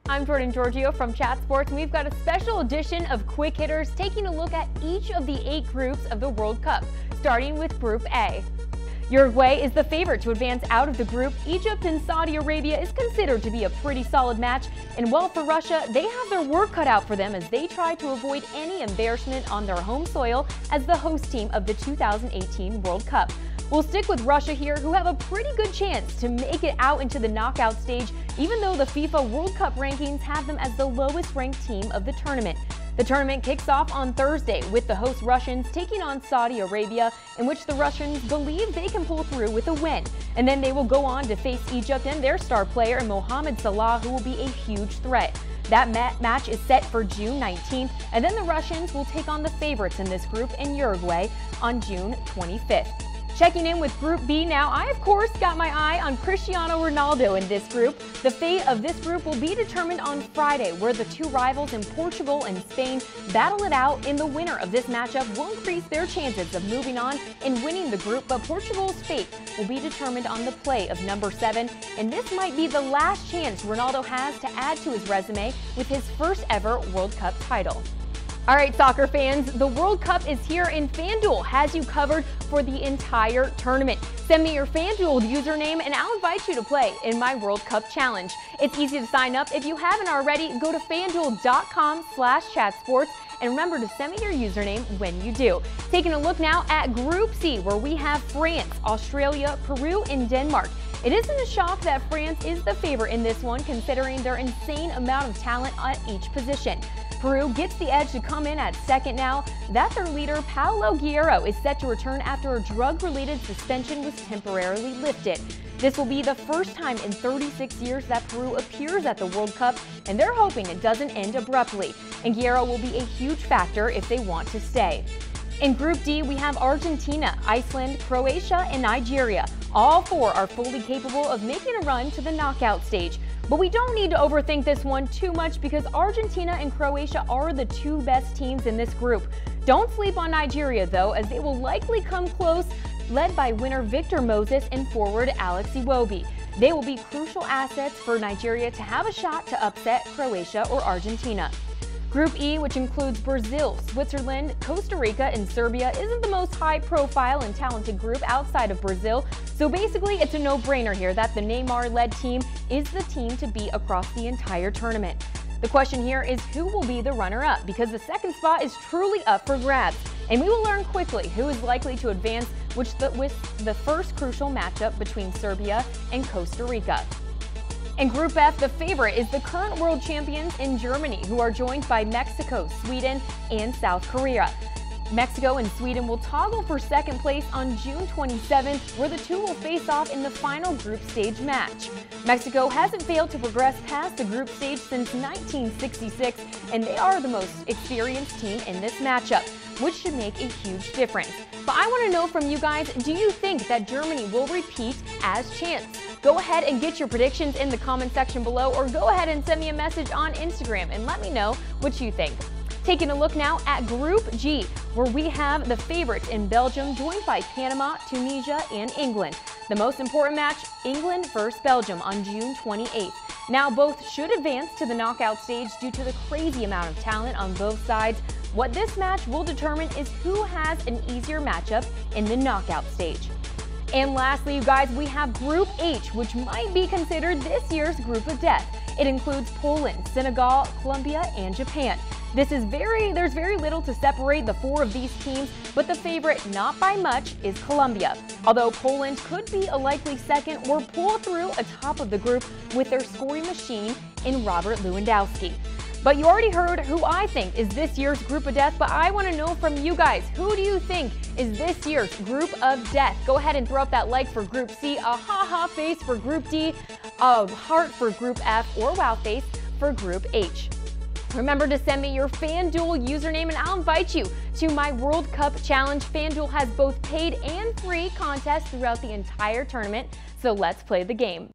I'm Jordan Giorgio from Chat Sports, and we've got a special edition of Quick Hitters taking a look at each of the 8 groups of the World Cup, starting with Group A. Uruguay is the favorite to advance out of the group. Egypt and Saudi Arabia is considered to be a pretty solid match, and well, for Russia, they have their work cut out for them as they try to avoid any embarrassment on their home soil as the host team of the 2018 World Cup. We'll stick with Russia here, who have a pretty good chance to make it out into the knockout stage, even though the FIFA World Cup rankings have them as the lowest ranked team of the tournament. The tournament kicks off on Thursday with the host Russians taking on Saudi Arabia, in which the Russians believe they can pull through with a win. And then they will go on to face Egypt and their star player Mohamed Salah, who will be a huge threat. That match is set for June 19th, and then the Russians will take on the favorites in this group in Uruguay on June 25th. Checking in with Group B now, I of course got my eye on Cristiano Ronaldo in this group. The fate of this group will be determined on Friday, where the 2 rivals in Portugal and Spain battle it out, and the winner of this matchup will increase their chances of moving on and winning the group, but Portugal's fate will be determined on the play of number 7, and this might be the last chance Ronaldo has to add to his resume with his first ever World Cup title. All right, soccer fans, the World Cup is here and FanDuel has you covered for the entire tournament. Send me your FanDuel username and I'll invite you to play in my World Cup challenge. It's easy to sign up. If you haven't already, go to fanduel.com/chatsports and remember to send me your username when you do. Taking a look now at Group C, where we have France, Australia, Peru, and Denmark. It isn't a shock that France is the favorite in this one, considering their insane amount of talent at each position. Peru gets the edge to come in at second now that their leader Paulo Guerrero is set to return after a drug-related suspension was temporarily lifted. This will be the first time in 36 years that Peru appears at the World Cup, and they're hoping it doesn't end abruptly, and Guerrero will be a huge factor if they want to stay. In Group D, we have Argentina, Iceland, Croatia, and Nigeria. All 4 are fully capable of making a run to the knockout stage. But we don't need to overthink this one too much because Argentina and Croatia are the 2 best teams in this group. Don't sleep on Nigeria though, as they will likely come close, led by winner Victor Moses and forward Alex Iwobi. They will be crucial assets for Nigeria to have a shot to upset Croatia or Argentina. Group E, which includes Brazil, Switzerland, Costa Rica, and Serbia, isn't the most high-profile and talented group outside of Brazil, so basically it's a no-brainer here that the Neymar-led team is the team to beat across the entire tournament. The question here is who will be the runner-up, because the second spot is truly up for grabs, and we will learn quickly who is likely to advance with the first crucial matchup between Serbia and Costa Rica. In Group F, the favorite is the current world champions in Germany, who are joined by Mexico, Sweden, and South Korea. Mexico and Sweden will toggle for second place on June 27th, where the 2 will face off in the final group stage match. Mexico hasn't failed to progress past the group stage since 1966, and they are the most experienced team in this matchup, which should make a huge difference. But I want to know from you guys, do you think that Germany will repeat as champs? Go ahead and get your predictions in the comment section below, or go ahead and send me a message on Instagram and let me know what you think. Taking a look now at Group G, where we have the favorites in Belgium, joined by Panama, Tunisia, and England. The most important match, England vs. Belgium on June 28th. Now both should advance to the knockout stage due to the crazy amount of talent on both sides. What this match will determine is who has an easier matchup in the knockout stage. And lastly, you guys, we have Group H, which might be considered this year's group of death. It includes Poland, Senegal, Colombia, and Japan. There's very little to separate the 4 of these teams, but the favorite, not by much, is Colombia. Although Poland could be a likely second or pull through atop of the group with their scoring machine in Robert Lewandowski. But you already heard who I think is this year's group of death, but I want to know from you guys, who do you think is this year's group of death? Go ahead and throw up that like for Group C, a ha-ha face for Group D, a heart for Group F, or wow face for Group H. Remember to send me your FanDuel username and I'll invite you to my World Cup challenge. FanDuel has both paid and free contests throughout the entire tournament, so let's play the game.